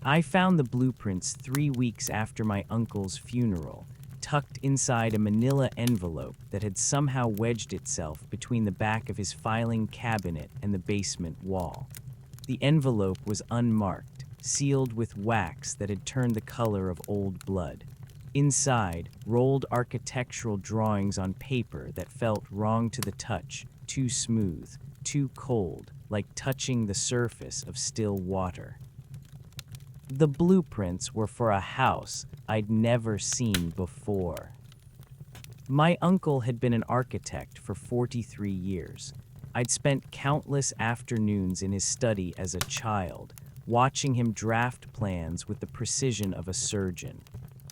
I found the blueprints 3 weeks after my uncle's funeral, tucked inside a manila envelope that had somehow wedged itself between the back of his filing cabinet and the basement wall. The envelope was unmarked, sealed with wax that had turned the color of old blood. Inside, rolled architectural drawings on paper that felt wrong to the touch, too smooth, too cold, like touching the surface of still water. The blueprints were for a house I'd never seen before. My uncle had been an architect for 43 years. I'd spent countless afternoons in his study as a child, watching him draft plans with the precision of a surgeon.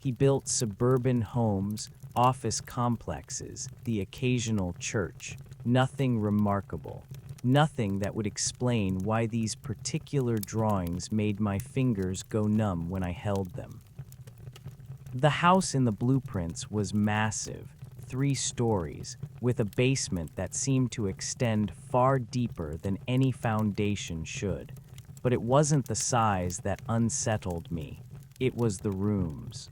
He built suburban homes, office complexes, the occasional church. Nothing remarkable. Nothing that would explain why these particular drawings made my fingers go numb when I held them. The house in the blueprints was massive, 3 stories, with a basement that seemed to extend far deeper than any foundation should. But it wasn't the size that unsettled me. It was the rooms.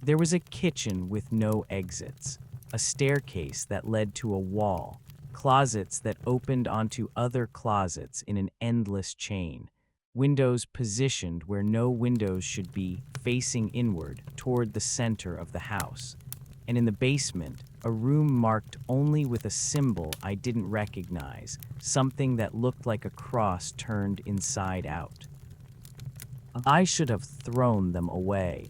There was a kitchen with no exits, a staircase that led to a wall, closets that opened onto other closets in an endless chain, windows positioned where no windows should be, facing inward toward the center of the house. And in the basement, a room marked only with a symbol I didn't recognize, something that looked like a cross turned inside out. I should have thrown them away.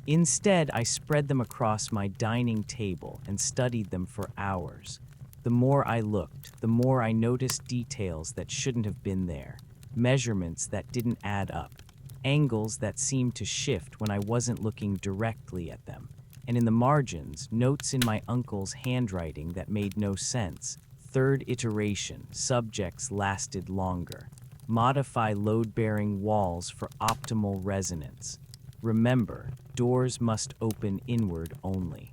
Instead, I spread them across my dining table and studied them for hours. The more I looked, the more I noticed details that shouldn't have been there, measurements that didn't add up, angles that seemed to shift when I wasn't looking directly at them, and in the margins, notes in my uncle's handwriting that made no sense. Third iteration, subjects lasted longer. Modify load-bearing walls for optimal resonance. Remember, doors must open inward only.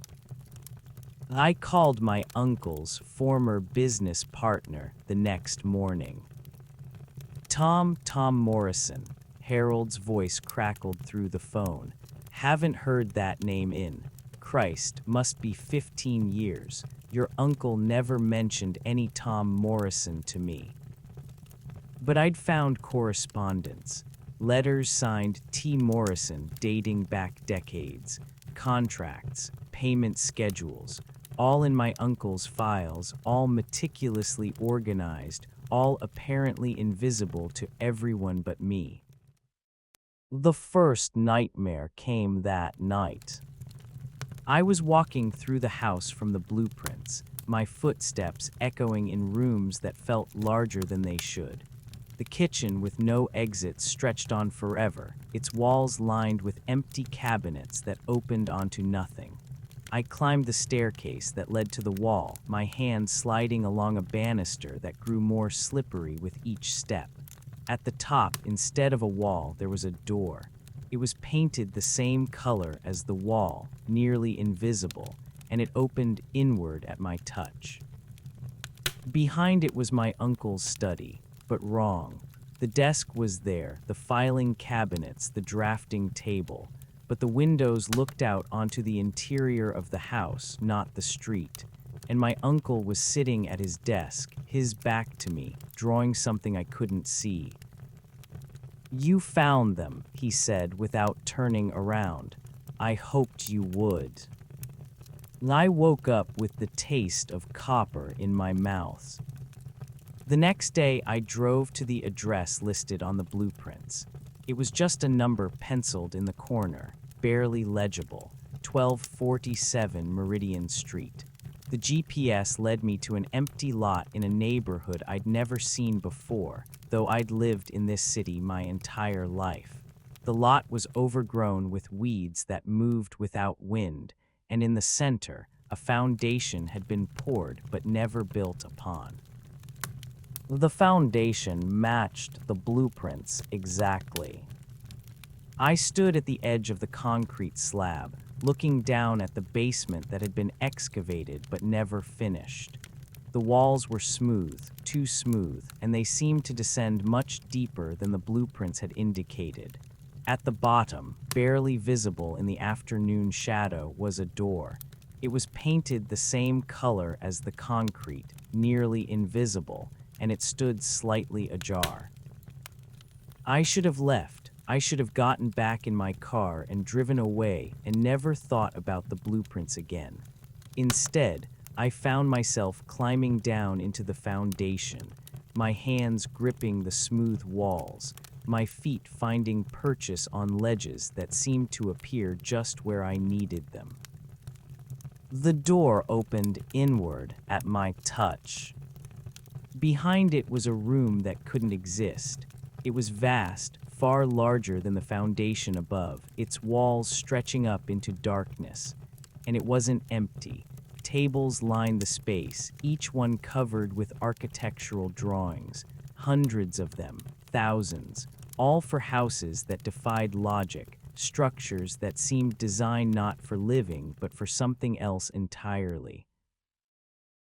I called my uncle's former business partner the next morning. Tom Morrison, Harold's voice crackled through the phone. Haven't heard that name in. Christ, must be 15 years. Your uncle never mentioned any Tom Morrison to me. But I'd found correspondence. Letters signed T. Morrison dating back decades, contracts, payment schedules, all in my uncle's files, all meticulously organized, all apparently invisible to everyone but me. The first nightmare came that night. I was walking through the house from the blueprints, my footsteps echoing in rooms that felt larger than they should. The kitchen with no exit stretched on forever, its walls lined with empty cabinets that opened onto nothing. I climbed the staircase that led to the wall, my hand sliding along a banister that grew more slippery with each step. At the top, instead of a wall, there was a door. It was painted the same color as the wall, nearly invisible, and it opened inward at my touch. Behind it was my uncle's study. But wrong. The desk was there, the filing cabinets, the drafting table, but the windows looked out onto the interior of the house, not the street. And my uncle was sitting at his desk, his back to me, drawing something I couldn't see. You found them, he said without turning around. I hoped you would. I woke up with the taste of copper in my mouth. The next day, I drove to the address listed on the blueprints. It was just a number penciled in the corner, barely legible, 1247 Meridian Street. The GPS led me to an empty lot in a neighborhood I'd never seen before, though I'd lived in this city my entire life. The lot was overgrown with weeds that moved without wind, and in the center, a foundation had been poured but never built upon. The foundation matched the blueprints exactly. I stood at the edge of the concrete slab, looking down at the basement that had been excavated but never finished. The walls were smooth, too smooth, and they seemed to descend much deeper than the blueprints had indicated. At the bottom, barely visible in the afternoon shadow, was a door. It was painted the same color as the concrete, nearly invisible, and it stood slightly ajar. I should have left. I should have gotten back in my car and driven away and never thought about the blueprints again. Instead, I found myself climbing down into the foundation, my hands gripping the smooth walls, my feet finding purchase on ledges that seemed to appear just where I needed them. The door opened inward at my touch. Behind it was a room that couldn't exist. It was vast, far larger than the foundation above, its walls stretching up into darkness. And it wasn't empty. Tables lined the space, each one covered with architectural drawings, hundreds of them, thousands, all for houses that defied logic, structures that seemed designed not for living but for something else entirely.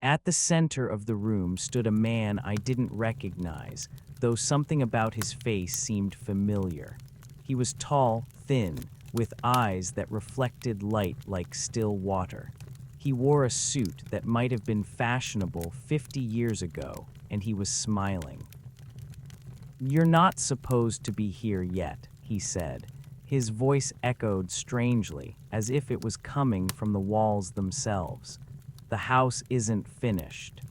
At the center of the room stood a man I didn't recognize, though something about his face seemed familiar. He was tall, thin, with eyes that reflected light like still water. He wore a suit that might have been fashionable 50 years ago, and he was smiling. "You're not supposed to be here yet," he said. His voice echoed strangely, as if it was coming from the walls themselves. "The house isn't finished."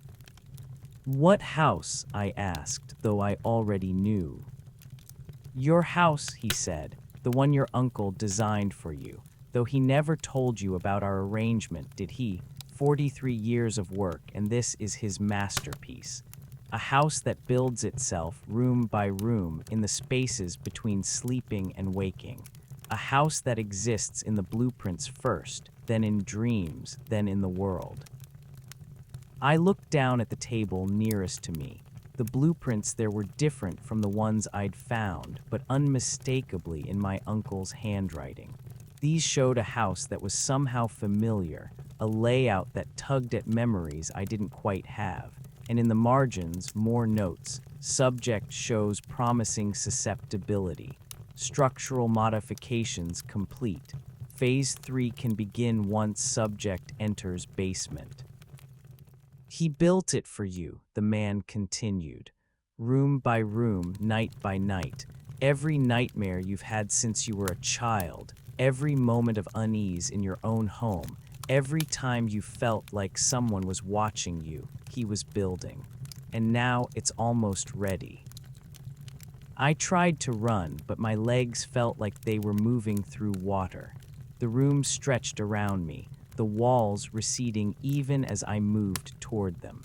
"What house?" I asked, though I already knew. "Your house," he said, "the one your uncle designed for you. Though he never told you about our arrangement, did he? 43 years of work, and this is his masterpiece. A house that builds itself room by room in the spaces between sleeping and waking. A house that exists in the blueprints first, then in dreams, then in the world." I looked down at the table nearest to me. The blueprints there were different from the ones I'd found, but unmistakably in my uncle's handwriting. These showed a house that was somehow familiar, a layout that tugged at memories I didn't quite have, and in the margins, more notes. Subject shows promising susceptibility. Structural modifications complete. Phase 3 can begin once subject enters basement. "He built it for you," the man continued. "Room by room, night by night. Every nightmare you've had since you were a child. Every moment of unease in your own home, every time you felt like someone was watching you, he was building. And now it's almost ready." I tried to run, but my legs felt like they were moving through water. The room stretched around me, the walls receding even as I moved toward them.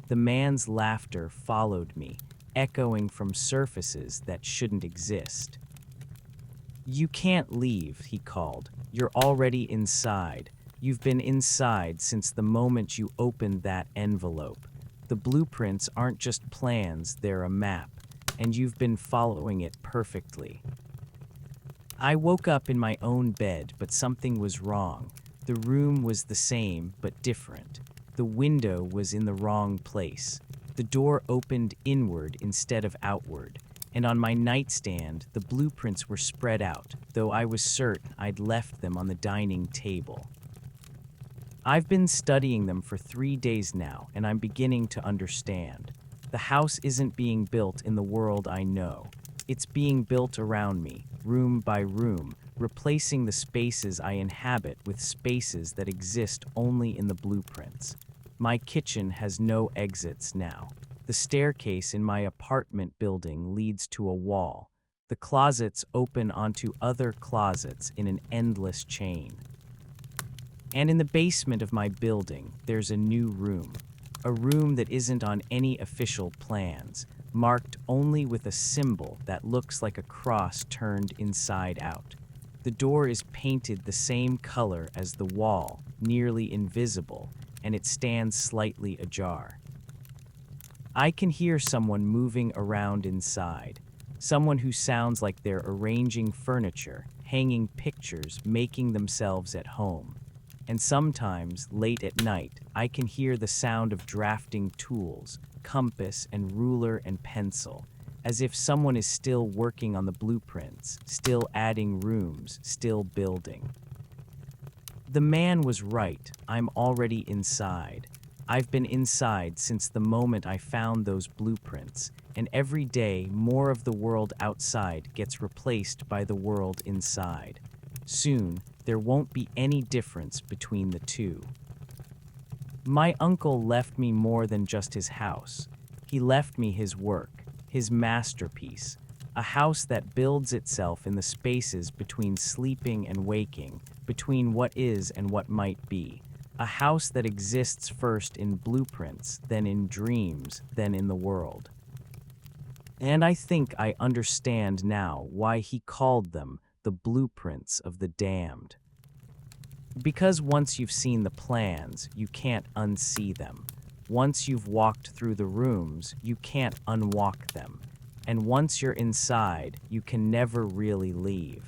The man's laughter followed me, echoing from surfaces that shouldn't exist. "You can't leave," he called. "You're already inside. You've been inside since the moment you opened that envelope. The blueprints aren't just plans, they're a map, and you've been following it perfectly." I woke up in my own bed, but something was wrong. The room was the same, but different. The window was in the wrong place. The door opened inward instead of outward. And on my nightstand, the blueprints were spread out, though I was certain I'd left them on the dining table. I've been studying them for 3 days now, and I'm beginning to understand. The house isn't being built in the world I know. It's being built around me, room by room, replacing the spaces I inhabit with spaces that exist only in the blueprints. My kitchen has no exits now. The staircase in my apartment building leads to a wall. The closets open onto other closets in an endless chain. And in the basement of my building, there's a new room. A room that isn't on any official plans, marked only with a symbol that looks like a cross turned inside out. The door is painted the same color as the wall, nearly invisible, and it stands slightly ajar. I can hear someone moving around inside, someone who sounds like they're arranging furniture, hanging pictures, making themselves at home. And sometimes, late at night, I can hear the sound of drafting tools, compass and ruler and pencil, as if someone is still working on the blueprints, still adding rooms, still building. The man was right. I'm already inside. I've been inside since the moment I found those blueprints, and every day more of the world outside gets replaced by the world inside. Soon, there won't be any difference between the two. My uncle left me more than just his house. He left me his work, his masterpiece, a house that builds itself in the spaces between sleeping and waking, between what is and what might be. A house that exists first in blueprints, then in dreams, then in the world. And I think I understand now why he called them the blueprints of the damned. Because once you've seen the plans, you can't unsee them. Once you've walked through the rooms, you can't unwalk them. And once you're inside, you can never really leave.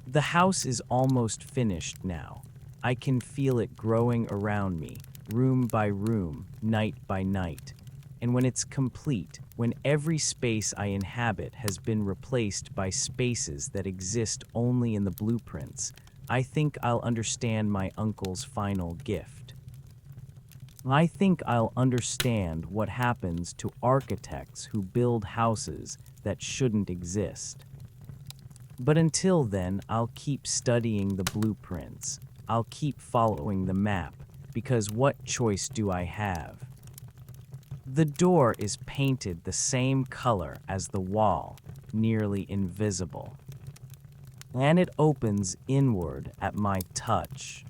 The house is almost finished now. I can feel it growing around me, room by room, night by night. And when it's complete, when every space I inhabit has been replaced by spaces that exist only in the blueprints, I think I'll understand my uncle's final gift. I think I'll understand what happens to architects who build houses that shouldn't exist. But until then, I'll keep studying the blueprints. I'll keep following the map, because what choice do I have? The door is painted the same color as the wall, nearly invisible. And it opens inward at my touch.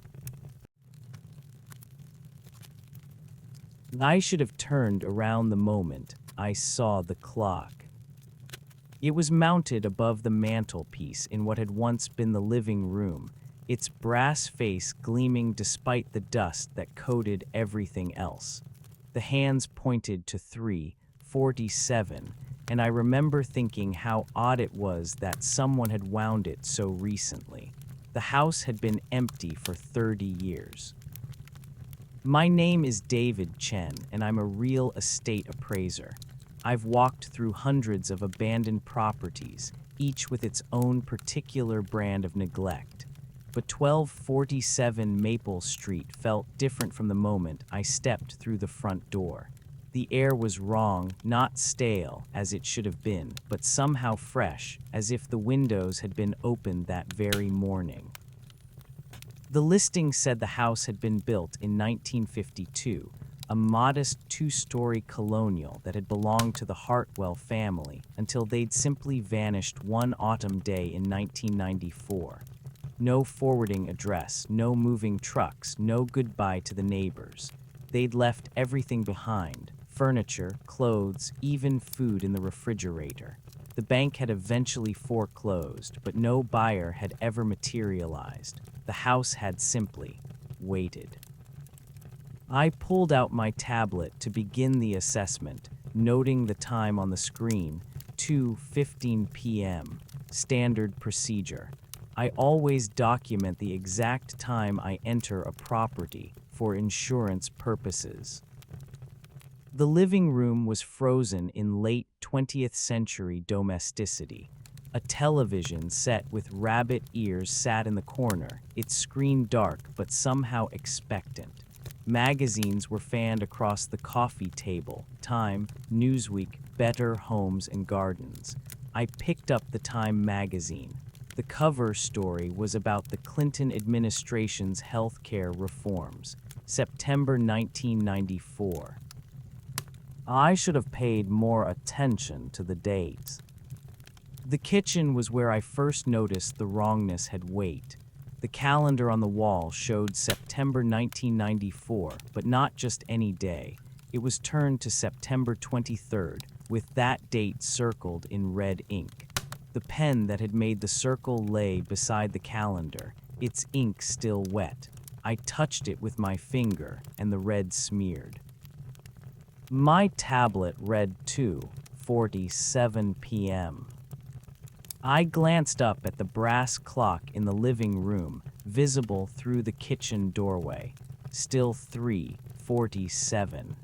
I should have turned around the moment I saw the clock. It was mounted above the mantelpiece in what had once been the living room, its brass face gleaming despite the dust that coated everything else. The hands pointed to 3:47, and I remember thinking how odd it was that someone had wound it so recently. The house had been empty for 30 years. My name is David Chen, and I'm a real estate appraiser. I've walked through hundreds of abandoned properties, each with its own particular brand of neglect. But 1247 Maple Street felt different from the moment I stepped through the front door. The air was wrong, not stale, as it should have been, but somehow fresh, as if the windows had been opened that very morning. The listing said the house had been built in 1952, a modest two-story colonial that had belonged to the Hartwell family until they'd simply vanished one autumn day in 1994. No forwarding address, no moving trucks, no goodbye to the neighbors. They'd left everything behind: furniture, clothes, even food in the refrigerator. The bank had eventually foreclosed, but no buyer had ever materialized. The house had simply waited. I pulled out my tablet to begin the assessment, noting the time on the screen, 2:15 p.m., standard procedure. I always document the exact time I enter a property for insurance purposes. The living room was frozen in late 20th century domesticity. A television set with rabbit ears sat in the corner, its screen dark but somehow expectant. Magazines were fanned across the coffee table: Time, Newsweek, Better Homes and Gardens. I picked up the Time magazine. The cover story was about the Clinton administration's healthcare reforms, September 1994. I should have paid more attention to the dates. The kitchen was where I first noticed the wrongness had weight. The calendar on the wall showed September 1994, but not just any day. It was turned to September 23rd, with that date circled in red ink. The pen that had made the circle lay beside the calendar, its ink still wet. I touched it with my finger, and the red smeared. My tablet read 2:47 p.m. I glanced up at the brass clock in the living room, visible through the kitchen doorway. Still 3:47.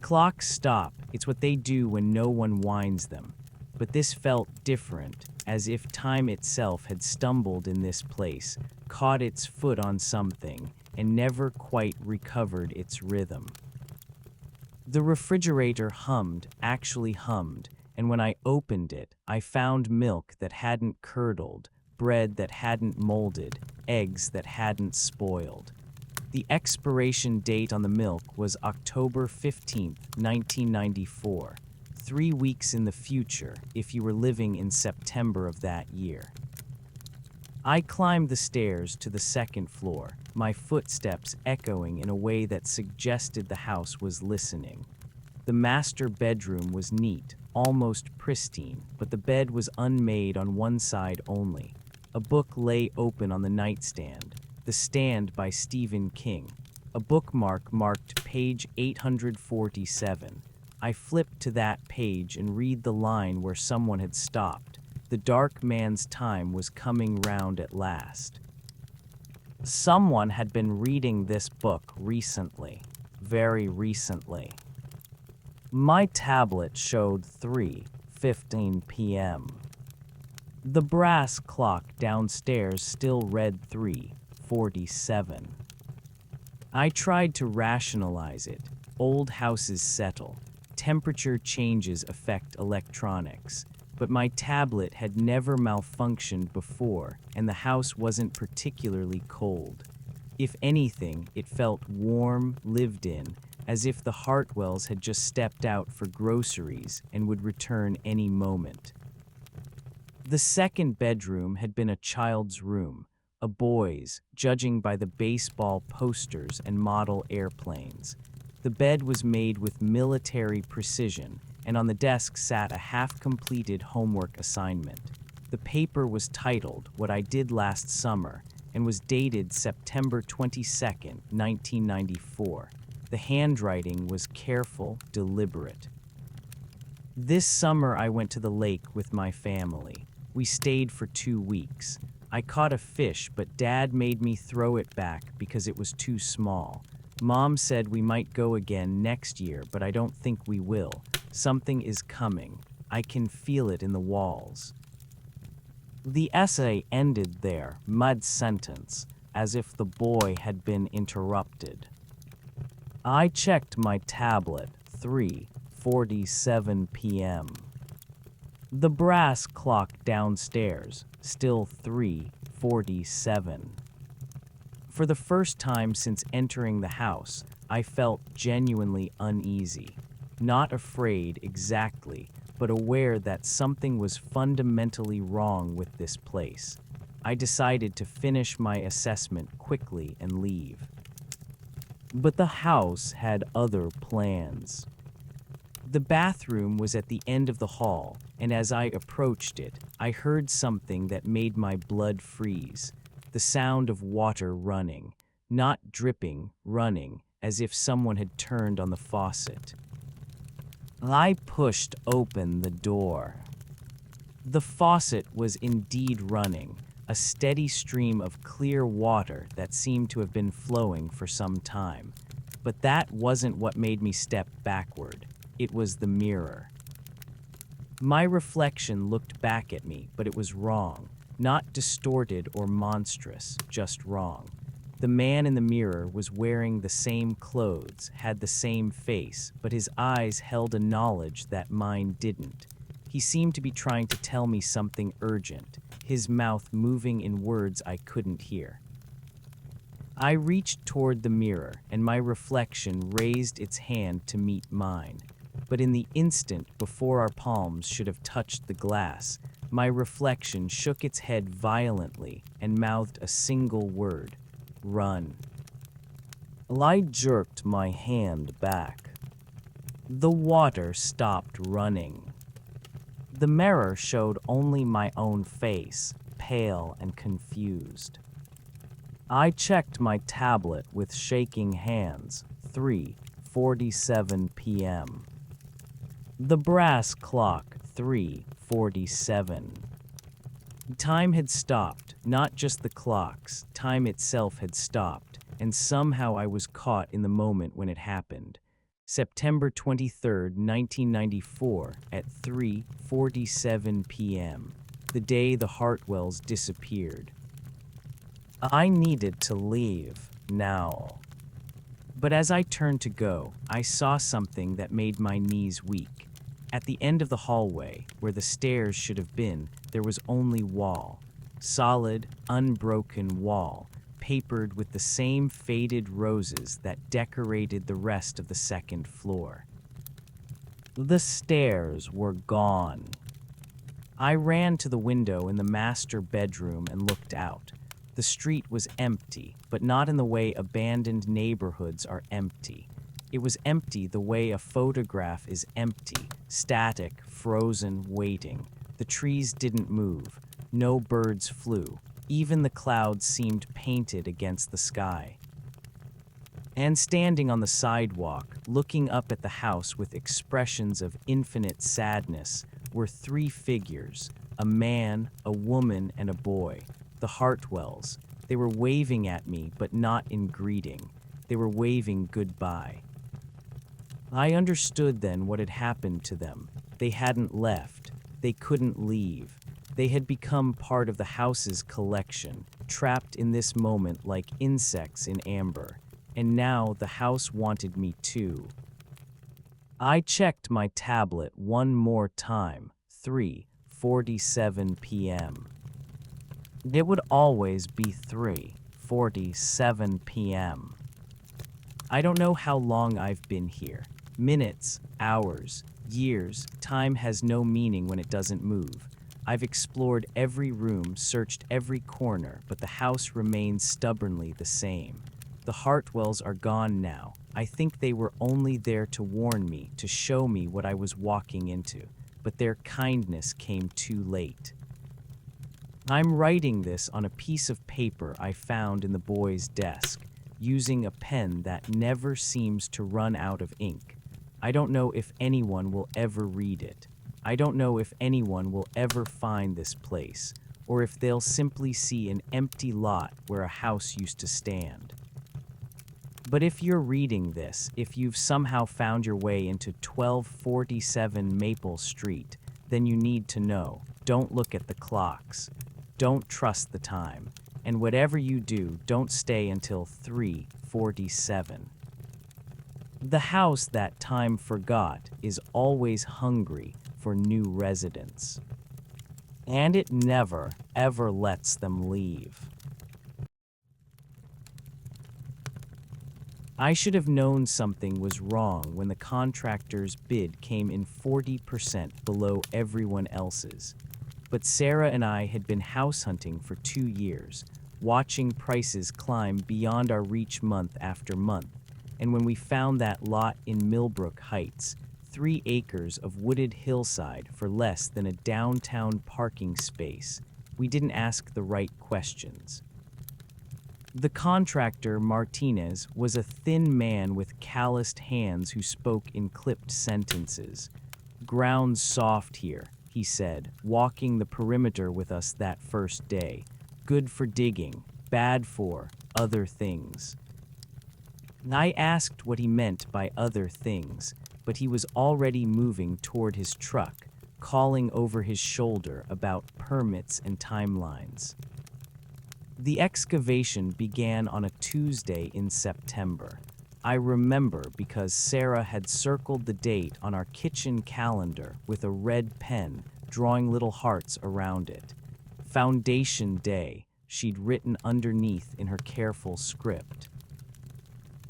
Clocks stop. It's what they do when no one winds them. But this felt different, as if time itself had stumbled in this place, caught its foot on something, and never quite recovered its rhythm. The refrigerator actually hummed, and when I opened it, I found milk that hadn't curdled, bread that hadn't molded, eggs that hadn't spoiled. The expiration date on the milk was October 15th, 1994, 3 weeks in the future if you were living in September of that year. I climbed the stairs to the second floor, my footsteps echoing in a way that suggested the house was listening. The master bedroom was neat, almost pristine, but the bed was unmade on one side only. A book lay open on the nightstand, The Stand by Stephen King. A bookmark marked page 847. I flipped to that page and read the line where someone had stopped. The dark man's time was coming round at last. Someone had been reading this book recently, very recently. My tablet showed 3:15 p.m. The brass clock downstairs still read 3:47. I tried to rationalize it. Old houses settle. Temperature changes affect electronics. But my tablet had never malfunctioned before, and the house wasn't particularly cold. If anything, it felt warm, lived in, as if the Hartwells had just stepped out for groceries and would return any moment. The second bedroom had been a child's room, a boy's, judging by the baseball posters and model airplanes. The bed was made with military precision, and on the desk sat a half-completed homework assignment. The paper was titled What I Did Last Summer and was dated September 22nd, 1994. The handwriting was careful, deliberate. This summer I went to the lake with my family. We stayed for 2 weeks. I caught a fish, but Dad made me throw it back because it was too small. Mom said we might go again next year, but I don't think we will. Something is coming. I can feel it in the walls. The essay ended there, mid-sentence, as if the boy had been interrupted. I checked my tablet, 3:47 p.m. The brass clock downstairs, still 3:47. For the first time since entering the house, I felt genuinely uneasy. Not afraid exactly, but aware that something was fundamentally wrong with this place. I decided to finish my assessment quickly and leave. But the house had other plans. The bathroom was at the end of the hall, and as I approached it, I heard something that made my blood freeze. The sound of water running, not dripping, running, as if someone had turned on the faucet. I pushed open the door. The faucet was indeed running, a steady stream of clear water that seemed to have been flowing for some time. But that wasn't what made me step backward. It was the mirror. My reflection looked back at me, but it was wrong. Not distorted or monstrous, just wrong. The man in the mirror was wearing the same clothes, had the same face, but his eyes held a knowledge that mine didn't. He seemed to be trying to tell me something urgent, his mouth moving in words I couldn't hear. I reached toward the mirror, and my reflection raised its hand to meet mine. But in the instant before our palms should have touched the glass, my reflection shook its head violently and mouthed a single word: run. I jerked my hand back. The water stopped running. The mirror showed only my own face, pale and confused. I checked my tablet with shaking hands, 3:47 p.m. The brass clock, 3:47. Time had stopped, not just the clocks, time itself had stopped, and somehow I was caught in the moment when it happened. September 23rd, 1994, at 3:47 p.m., the day the Hartwells disappeared. I needed to leave, now. But as I turned to go, I saw something that made my knees weak. At the end of the hallway, where the stairs should have been, there was only wall. Solid, unbroken wall, papered with the same faded roses that decorated the rest of the second floor. The stairs were gone. I ran to the window in the master bedroom and looked out. The street was empty, but not in the way abandoned neighborhoods are empty. It was empty the way a photograph is empty, static, frozen, waiting. The trees didn't move. No birds flew. Even the clouds seemed painted against the sky. And standing on the sidewalk, looking up at the house with expressions of infinite sadness, were three figures: a man, a woman, and a boy. The Hartwells. They were waving at me, but not in greeting. They were waving goodbye. I understood then what had happened to them. They hadn't left. They couldn't leave. They had become part of the house's collection, trapped in this moment like insects in amber. And now the house wanted me too. I checked my tablet one more time, 3:47 p.m. It would always be 3:47 p.m. I don't know how long I've been here. Minutes, hours, years, time has no meaning when it doesn't move. I've explored every room, searched every corner, but the house remains stubbornly the same. The Hartwells are gone now. I think they were only there to warn me, to show me what I was walking into, but their kindness came too late. I'm writing this on a piece of paper I found in the boy's desk, using a pen that never seems to run out of ink. I don't know if anyone will ever read it. I don't know if anyone will ever find this place, or if they'll simply see an empty lot where a house used to stand. But if you're reading this, if you've somehow found your way into 1247 Maple Street, then you need to know, don't look at the clocks. Don't trust the time. And whatever you do, don't stay until 3:47. The house that time forgot is always hungry for new residents. And it never, ever lets them leave. I should have known something was wrong when the contractor's bid came in 40% below everyone else's. But Sarah and I had been house hunting for 2 years, watching prices climb beyond our reach month after month. And when we found that lot in Millbrook Heights, 3 acres of wooded hillside for less than a downtown parking space, we didn't ask the right questions. The contractor, Martinez, was a thin man with calloused hands who spoke in clipped sentences. "Ground's soft here," he said, walking the perimeter with us that first day. "Good for digging, bad for other things." I asked what he meant by other things, but he was already moving toward his truck, calling over his shoulder about permits and timelines. The excavation began on a Tuesday in September. I remember because Sarah had circled the date on our kitchen calendar with a red pen, drawing little hearts around it. Foundation Day, she'd written underneath in her careful script.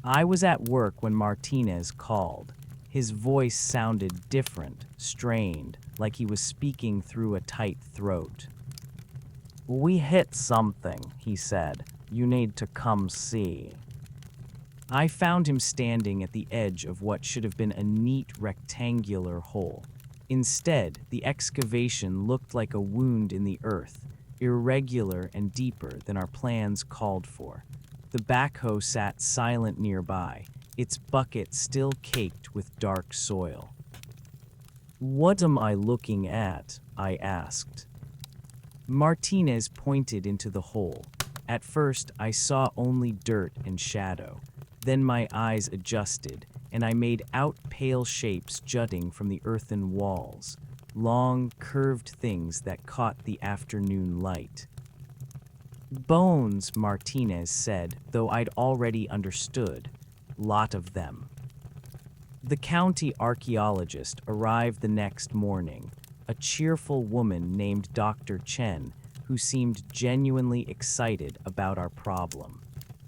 I was at work when Martinez called. His voice sounded different, strained, like he was speaking through a tight throat. "We hit something," he said. "You need to come see." I found him standing at the edge of what should have been a neat rectangular hole. Instead, the excavation looked like a wound in the earth, irregular and deeper than our plans called for. The backhoe sat silent nearby, its bucket still caked with dark soil. "What am I looking at?" I asked. Martinez pointed into the hole. At first, I saw only dirt and shadow. Then my eyes adjusted, and I made out pale shapes jutting from the earthen walls, long, curved things that caught the afternoon light. Bones, Martinez said, though I'd already understood. Lot of them. The county archaeologist arrived the next morning, a cheerful woman named Dr. Chen, who seemed genuinely excited about our problem.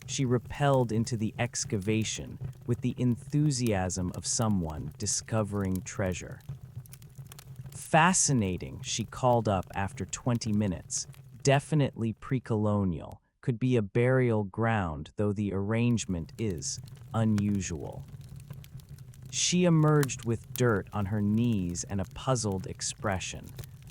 She rappelled into the excavation with the enthusiasm of someone discovering treasure. Fascinating, she called up after 20 minutes. Definitely pre-colonial. Could be a burial ground, though the arrangement is unusual. She emerged with dirt on her knees and a puzzled expression.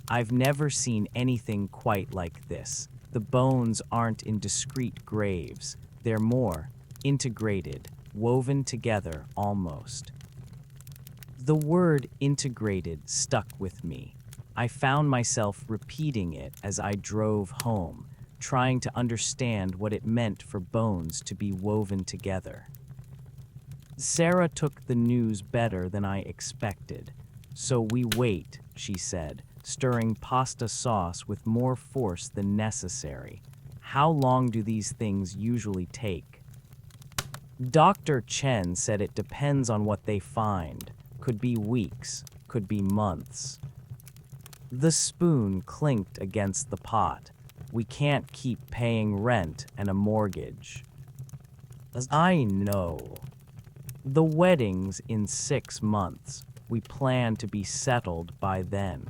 I've never seen anything quite like this. The bones aren't in discrete graves. They're more integrated, woven together almost. The word integrated stuck with me. I found myself repeating it as I drove home, trying to understand what it meant for bones to be woven together. Sarah took the news better than I expected. So we wait, she said, stirring pasta sauce with more force than necessary. How long do these things usually take? Dr. Chen said it depends on what they find. Could be weeks, could be months. The spoon clinked against the pot. We can't keep paying rent and a mortgage. I know. The wedding's in 6 months. We plan to be settled by then.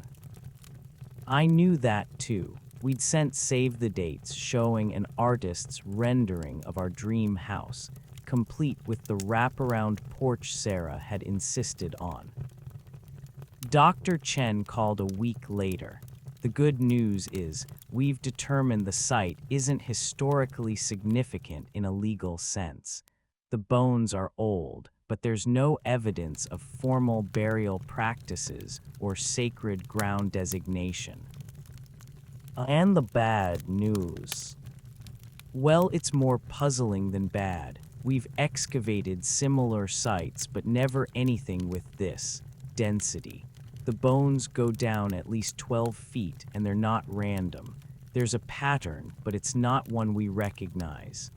I knew that too. We'd sent save the dates showing an artist's rendering of our dream house, complete with the wraparound porch Sarah had insisted on. Dr. Chen called a week later. The good news is we've determined the site isn't historically significant in a legal sense. The bones are old, but there's no evidence of formal burial practices or sacred ground designation. And the bad news. Well, it's more puzzling than bad. We've excavated similar sites, but never anything with this density. The bones go down at least 12 feet, and they're not random. There's a pattern, but it's not one we recognize.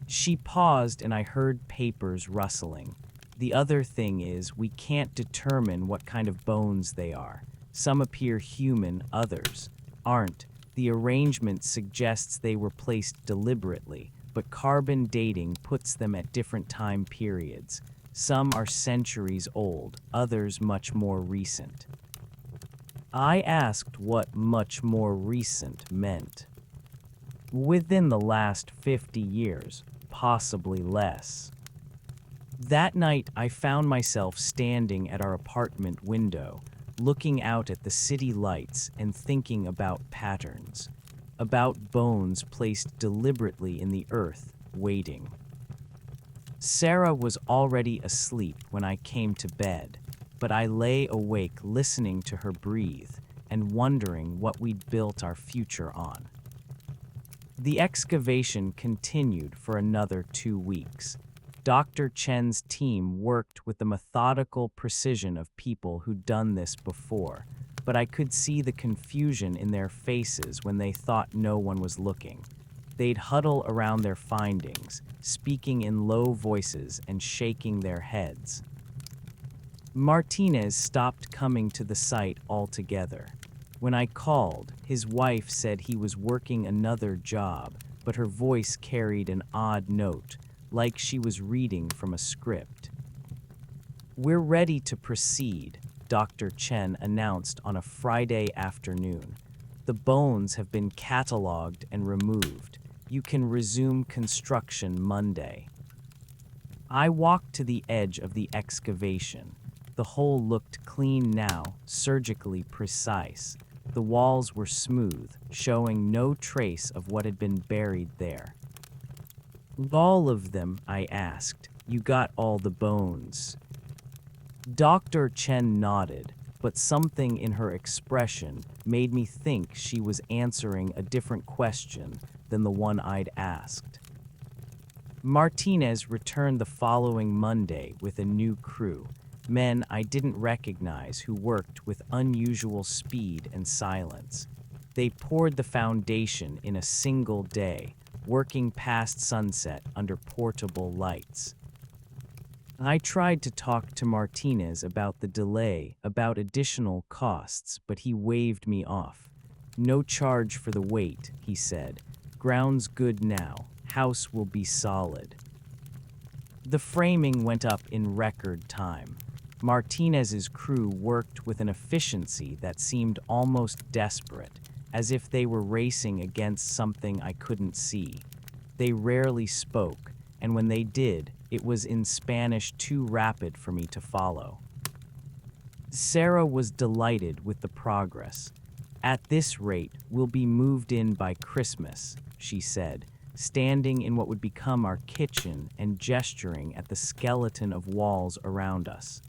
She paused, and I heard papers rustling. The other thing is, we can't determine what kind of bones they are. Some appear human, others aren't. The arrangement suggests they were placed deliberately, but carbon dating puts them at different time periods. Some are centuries old, others much more recent. I asked what much more recent meant. Within the last 50 years, possibly less. That night, I found myself standing at our apartment window, looking out at the city lights and thinking about patterns, about bones placed deliberately in the earth, waiting. Sarah was already asleep when I came to bed, but I lay awake listening to her breathe and wondering what we'd built our future on. The excavation continued for another 2 weeks. Dr. Chen's team worked with the methodical precision of people who'd done this before, but I could see the confusion in their faces when they thought no one was looking. They'd huddle around their findings, speaking in low voices and shaking their heads. Martinez stopped coming to the site altogether. When I called, his wife said he was working another job, but her voice carried an odd note, like she was reading from a script. We're ready to proceed, Dr. Chen announced on a Friday afternoon. The bones have been cataloged and removed. You can resume construction Monday. I walked to the edge of the excavation. The hole looked clean now, surgically precise. The walls were smooth, showing no trace of what had been buried there. All of them, I asked. You got all the bones? Dr. Chen nodded. but something in her expression made me think she was answering a different question than the one I'd asked. Martinez returned the following Monday with a new crew, men I didn't recognize who worked with unusual speed and silence. They poured the foundation in a single day, working past sunset under portable lights. I tried to talk to Martinez about the delay, about additional costs, but he waved me off. "No charge for the wait," he said. "Ground's good now. House will be solid." The framing went up in record time. Martinez's crew worked with an efficiency that seemed almost desperate, as if they were racing against something I couldn't see. They rarely spoke, and when they did, it was in Spanish too rapid for me to follow. Sarah was delighted with the progress. "At this rate, we'll be moved in by Christmas," she said, standing in what would become our kitchen and gesturing at the skeleton of walls around us.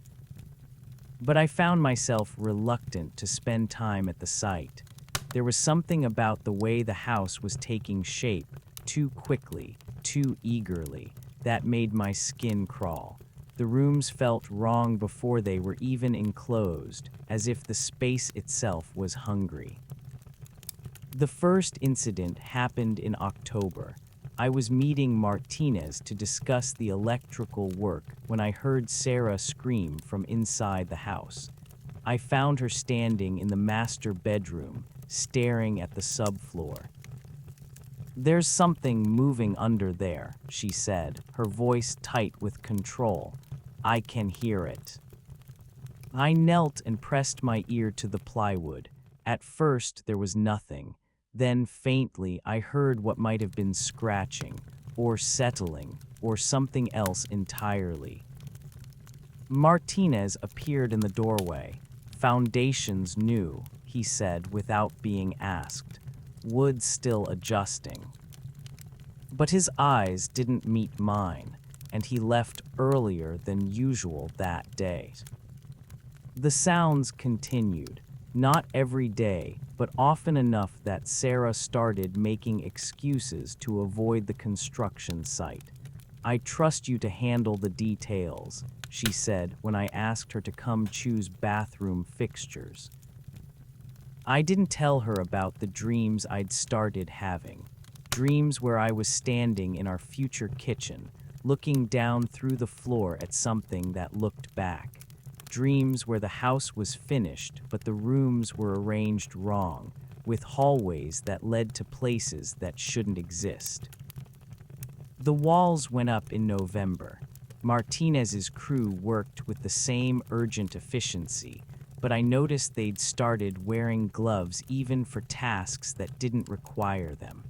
But I found myself reluctant to spend time at the site. There was something about the way the house was taking shape, too quickly, too eagerly, that made my skin crawl. The rooms felt wrong before they were even enclosed, as if the space itself was hungry. The first incident happened in October. I was meeting Martinez to discuss the electrical work when I heard Sarah scream from inside the house. I found her standing in the master bedroom, staring at the subfloor. "There's something moving under there," she said, her voice tight with control. "I can hear it." I knelt and pressed my ear to the plywood. At first, there was nothing. Then, faintly, I heard what might have been scratching, or settling, or something else entirely. Martinez appeared in the doorway. "Foundations new," he said without being asked. "Wood still adjusting." But his eyes didn't meet mine, and he left earlier than usual that day. The sounds continued, not every day, but often enough that Sarah started making excuses to avoid the construction site. "I trust you to handle the details," she said when I asked her to come choose bathroom fixtures. I didn't tell her about the dreams I'd started having. Dreams where I was standing in our future kitchen, looking down through the floor at something that looked back. Dreams where the house was finished, but the rooms were arranged wrong, with hallways that led to places that shouldn't exist. The walls went up in November. Martinez's crew worked with the same urgent efficiency, but I noticed they'd started wearing gloves even for tasks that didn't require them.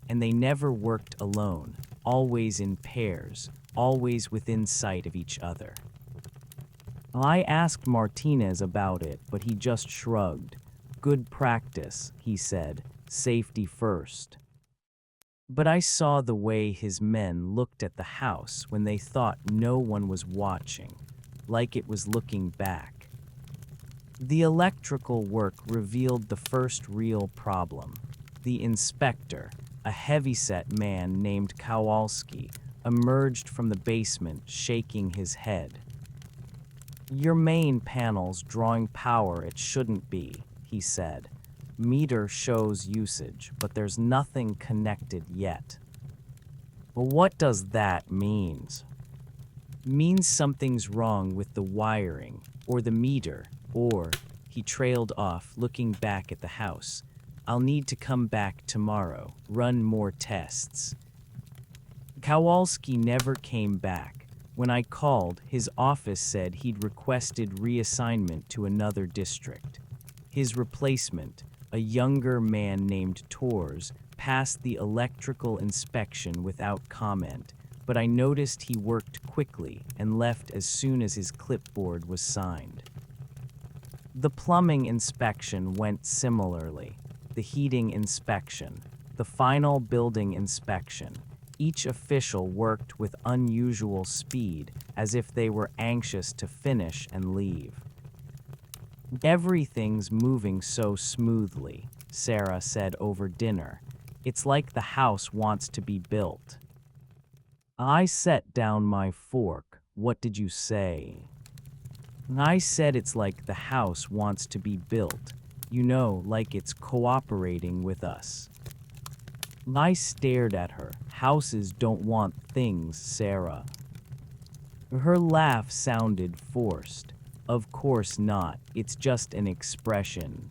And they never worked alone, always in pairs, always within sight of each other. I asked Martinez about it, but he just shrugged. "Good practice," he said, "safety first." But I saw the way his men looked at the house when they thought no one was watching, like it was looking back. The electrical work revealed the first real problem. The inspector, a heavyset man named Kowalski, emerged from the basement shaking his head. "Your main panel's drawing power it shouldn't be," he said. "Meter shows usage, but there's nothing connected yet." "Well, what does that mean?" "Means something's wrong with the wiring, or the meter, or," he trailed off, looking back at the house. "I'll need to come back tomorrow, run more tests." Kowalski never came back. When I called, his office said he'd requested reassignment to another district. His replacement, a younger man named Torres, passed the electrical inspection without comment, but I noticed he worked quickly and left as soon as his clipboard was signed. The plumbing inspection went similarly. The heating inspection, the final building inspection. Each official worked with unusual speed, as if they were anxious to finish and leave. Everything's moving so smoothly, Sarah said over dinner. It's like the house wants to be built. I set down my fork. What did you say? I said it's like the house wants to be built. You know, like it's cooperating with us. I stared at her. Houses don't want things, Sarah. Her laugh sounded forced. Of course not, it's just an expression.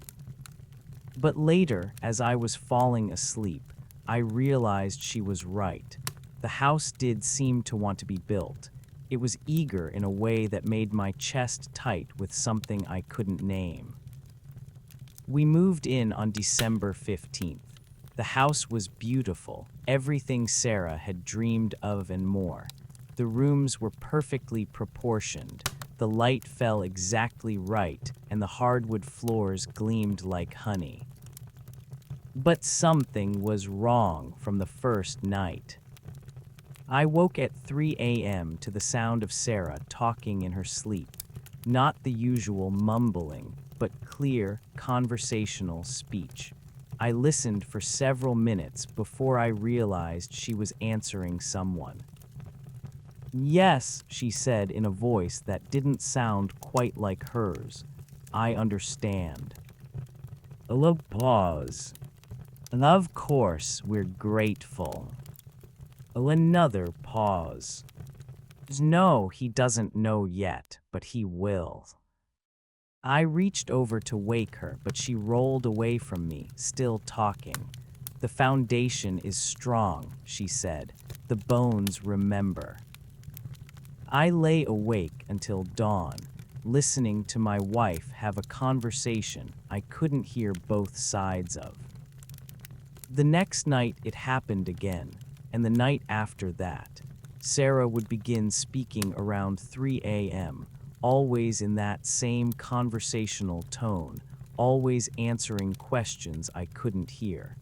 But later, as I was falling asleep, I realized she was right. The house did seem to want to be built. It was eager in a way that made my chest tight with something I couldn't name. We moved in on December 15th. The house was beautiful, everything Sarah had dreamed of and more. The rooms were perfectly proportioned, the light fell exactly right, and the hardwood floors gleamed like honey. But something was wrong from the first night. I woke at 3 a.m. to the sound of Sarah talking in her sleep. Not the usual mumbling, but clear, conversational speech. I listened for several minutes before I realized she was answering someone. Yes, she said in a voice that didn't sound quite like hers. I understand. A little pause. And of course, we're grateful. Another pause. No, he doesn't know yet, but he will. I reached over to wake her, but she rolled away from me, still talking. The foundation is strong, she said. The bones remember. I lay awake until dawn, listening to my wife have a conversation I couldn't hear both sides of. The next night it happened again, and the night after that. Sarah would begin speaking around 3 a.m., always in that same conversational tone, always answering questions I couldn't hear.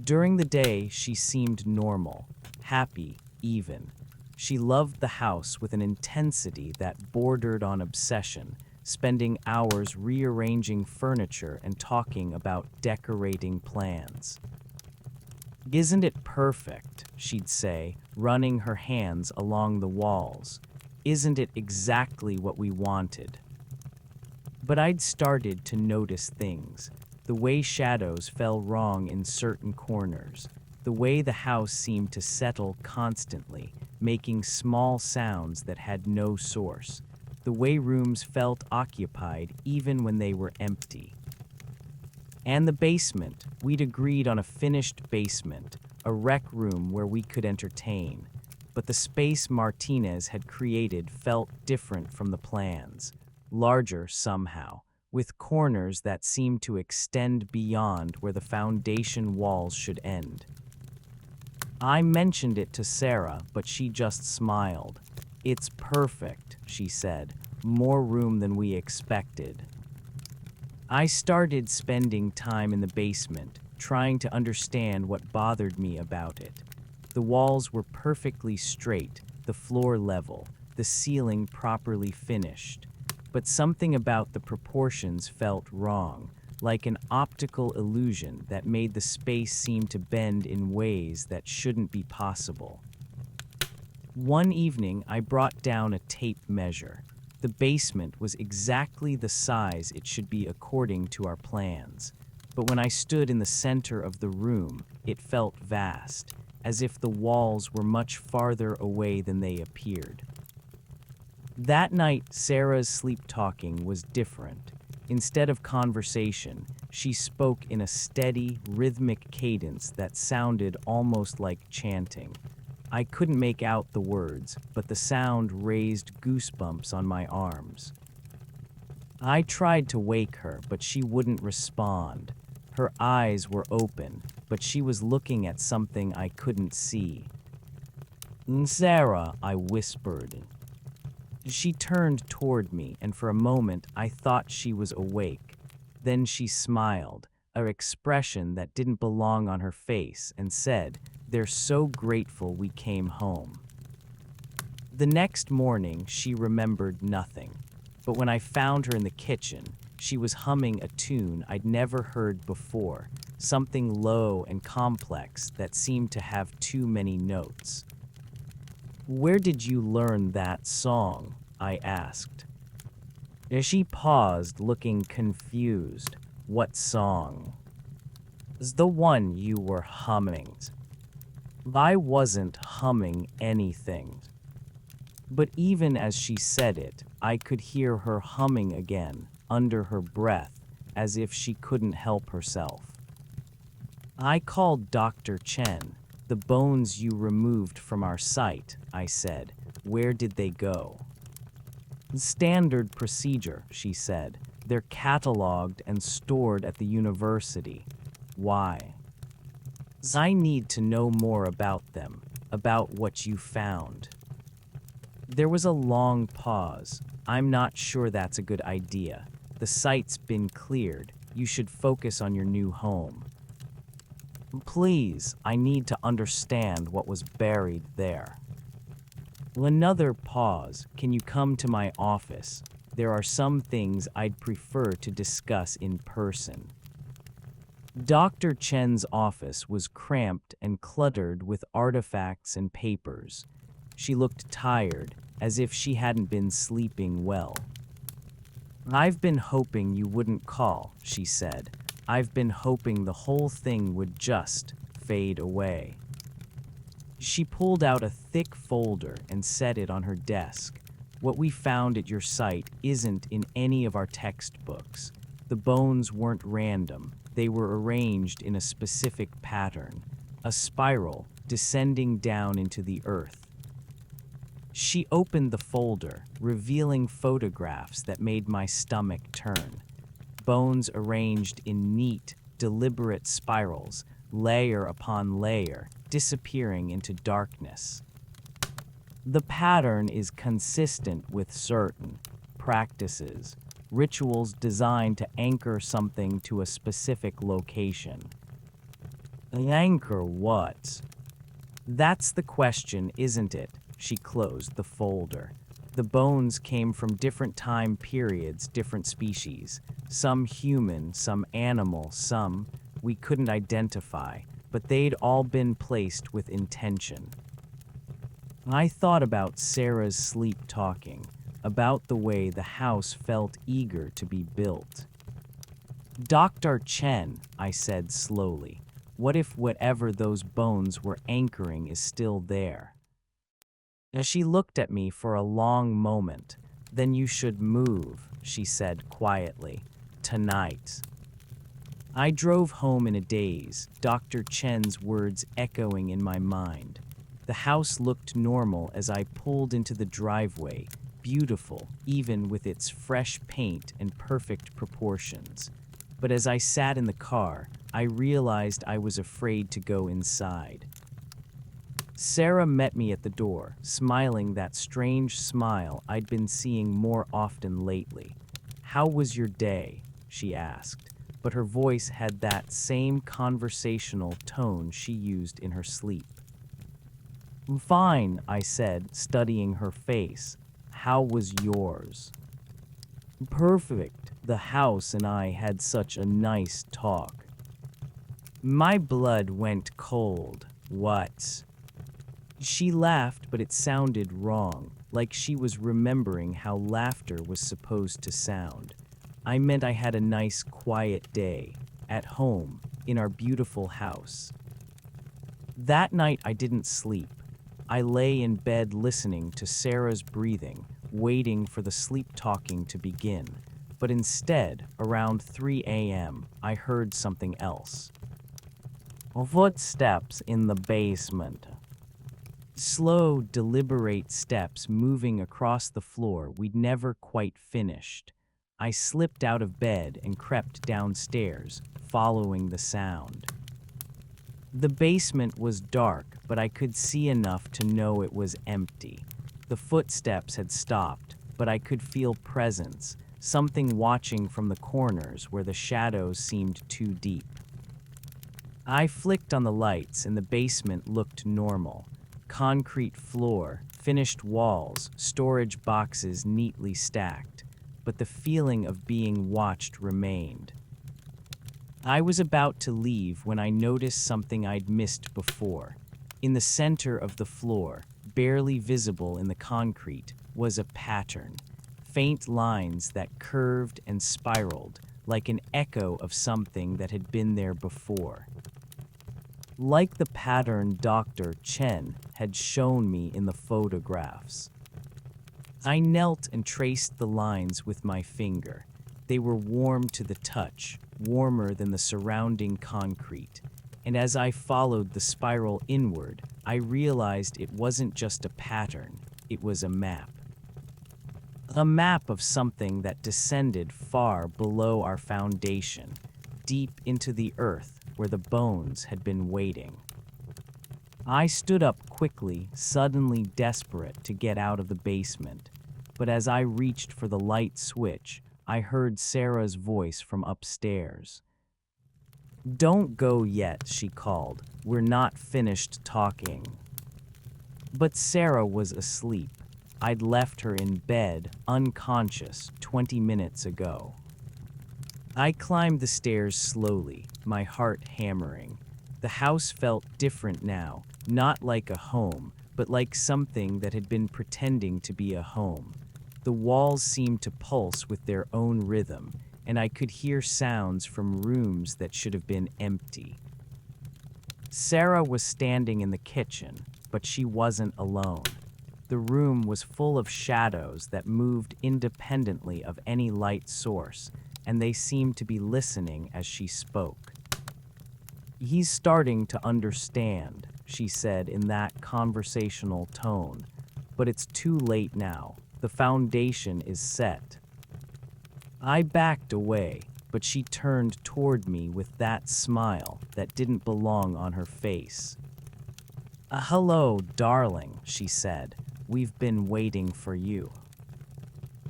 During the day, she seemed normal, happy, even. She loved the house with an intensity that bordered on obsession, spending hours rearranging furniture and talking about decorating plans. Isn't it perfect, she'd say, running her hands along the walls. Isn't it exactly what we wanted? But I'd started to notice things. The way shadows fell wrong in certain corners. The way the house seemed to settle constantly, making small sounds that had no source. The way rooms felt occupied even when they were empty. And the basement. We'd agreed on a finished basement, a rec room where we could entertain. But the space Martinez had created felt different from the plans. Larger somehow, with corners that seemed to extend beyond where the foundation walls should end. I mentioned it to Sarah, but she just smiled. It's perfect, she said. More room than we expected. I started spending time in the basement, trying to understand what bothered me about it. The walls were perfectly straight, the floor level, the ceiling properly finished. But something about the proportions felt wrong, like an optical illusion that made the space seem to bend in ways that shouldn't be possible. One evening, I brought down a tape measure. The basement was exactly the size it should be according to our plans. But when I stood in the center of the room, it felt vast, as if the walls were much farther away than they appeared. That night, Sarah's sleep-talking was different. Instead of conversation, she spoke in a steady, rhythmic cadence that sounded almost like chanting. I couldn't make out the words, but the sound raised goosebumps on my arms. I tried to wake her, but she wouldn't respond. Her eyes were open, but she was looking at something I couldn't see. "Sarah," I whispered. She turned toward me, and for a moment I thought she was awake. Then she smiled, an expression that didn't belong on her face, and said, "They're so grateful we came home." The next morning, she remembered nothing. but when I found her in the kitchen, she was humming a tune I'd never heard before, something low and complex that seemed to have too many notes. "Where did you learn that song?" I asked. She paused, looking confused. "What song?" "It's the one you were humming." I wasn't humming anything. But even as she said it, I could hear her humming again, under her breath, as if she couldn't help herself. "I called Dr. Chen. The bones you removed from our site," I said. "Where did they go?" "Standard procedure," she said. "They're cataloged and stored at the university." "Why?" "I need to know more about them, about what you found." There was a long pause. "I'm not sure that's a good idea. The site's been cleared. You should focus on your new home." "Please, I need to understand what was buried there." Another pause. "Can you come to my office? There are some things I'd prefer to discuss in person." Dr. Chen's office was cramped and cluttered with artifacts and papers. She looked tired, as if she hadn't been sleeping well. "I've been hoping you wouldn't call," she said. "I've been hoping the whole thing would just fade away." She pulled out a thick folder and set it on her desk. "What we found at your site isn't in any of our textbooks. The bones weren't random. They were arranged in a specific pattern, a spiral descending down into the earth." She opened the folder, revealing photographs that made my stomach turn. Bones arranged in neat, deliberate spirals, layer upon layer, disappearing into darkness. "The pattern is consistent with certain practices, rituals designed to anchor something to a specific location." "Anchor what?" "That's the question, isn't it?" She closed the folder. "The bones came from different time periods, different species. Some human, some animal, some we couldn't identify, but they'd all been placed with intention." I thought about Sarah's sleep talking, about the way the house felt eager to be built. "Dr. Chen," I said slowly, "what if whatever those bones were anchoring is still there?" She looked at me for a long moment. "Then you should move," she said quietly. "Tonight." I drove home in a daze, Dr. Chen's words echoing in my mind. The house looked normal as I pulled into the driveway, beautiful even with its fresh paint and perfect proportions. But as I sat in the car, I realized I was afraid to go inside. Sarah met me at the door, smiling that strange smile I'd been seeing more often lately. "How was your day?" she asked, but her voice had that same conversational tone she used in her sleep. "Fine," I said, studying her face. "How was yours?" "Perfect. The house and I had such a nice talk." My blood went cold. "What?" She laughed, but it sounded wrong, like she was remembering how laughter was supposed to sound. "I meant I had a nice, quiet day, at home, in our beautiful house." That night I didn't sleep. I lay in bed listening to Sarah's breathing, waiting for the sleep talking to begin. But instead, around 3 a.m., I heard something else. Footsteps in the basement. Slow, deliberate steps moving across the floor we'd never quite finished. I slipped out of bed and crept downstairs, following the sound. The basement was dark, but I could see enough to know it was empty. The footsteps had stopped, but I could feel presence, something watching from the corners where the shadows seemed too deep. I flicked on the lights and the basement looked normal. Concrete floor, finished walls, storage boxes neatly stacked. but the feeling of being watched remained. I was about to leave when I noticed something I'd missed before. In the center of the floor, barely visible in the concrete, was a pattern. Faint lines that curved and spiraled, like an echo of something that had been there before. Like the pattern Dr. Chen had shown me in the photographs. I knelt and traced the lines with my finger. They were warm to the touch, warmer than the surrounding concrete. And as I followed the spiral inward, I realized it wasn't just a pattern, it was a map. A map of something that descended far below our foundation, deep into the earth where the bones had been waiting. I stood up quickly, suddenly desperate to get out of the basement. But as I reached for the light switch, I heard Sarah's voice from upstairs. "Don't go yet," she called. "We're not finished talking." But Sarah was asleep. I'd left her in bed, unconscious, 20 minutes ago. I climbed the stairs slowly, my heart hammering. The house felt different now, not like a home, but like something that had been pretending to be a home. The walls seemed to pulse with their own rhythm, and I could hear sounds from rooms that should have been empty. Sarah was standing in the kitchen, but she wasn't alone. The room was full of shadows that moved independently of any light source, and they seemed to be listening as she spoke. "He's starting to understand," she said in that conversational tone. "But it's too late now. The foundation is set." I backed away, but she turned toward me with that smile that didn't belong on her face. "Hello, darling," she said. "We've been waiting for you."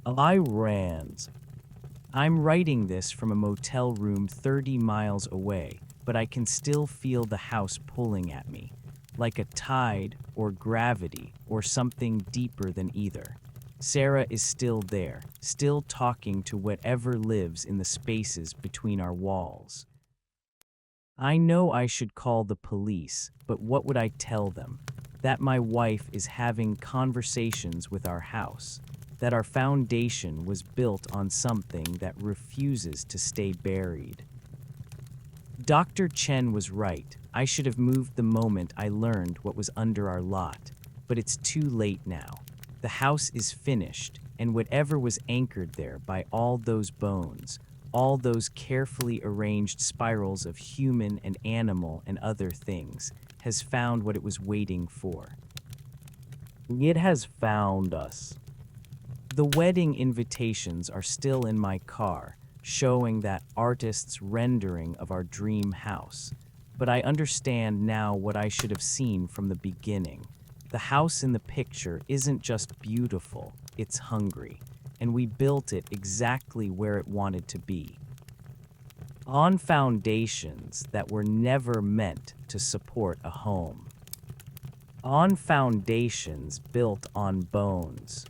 I ran. I'm writing this from a motel room 30 miles away, but I can still feel the house pulling at me, like a tide or gravity or something deeper than either. Sarah is still there, still talking to whatever lives in the spaces between our walls. I know I should call the police, but what would I tell them? That my wife is having conversations with our house, that our foundation was built on something that refuses to stay buried. Dr. Chen was right. I should have moved the moment I learned what was under our lot, but it's too late now. The house is finished, and whatever was anchored there by all those bones, all those carefully arranged spirals of human and animal and other things, has found what it was waiting for. It has found us. The wedding invitations are still in my car, showing that artist's rendering of our dream house. But I understand now what I should have seen from the beginning. The house in the picture isn't just beautiful, it's hungry, and we built it exactly where it wanted to be. On foundations that were never meant to support a home. On foundations built on bones.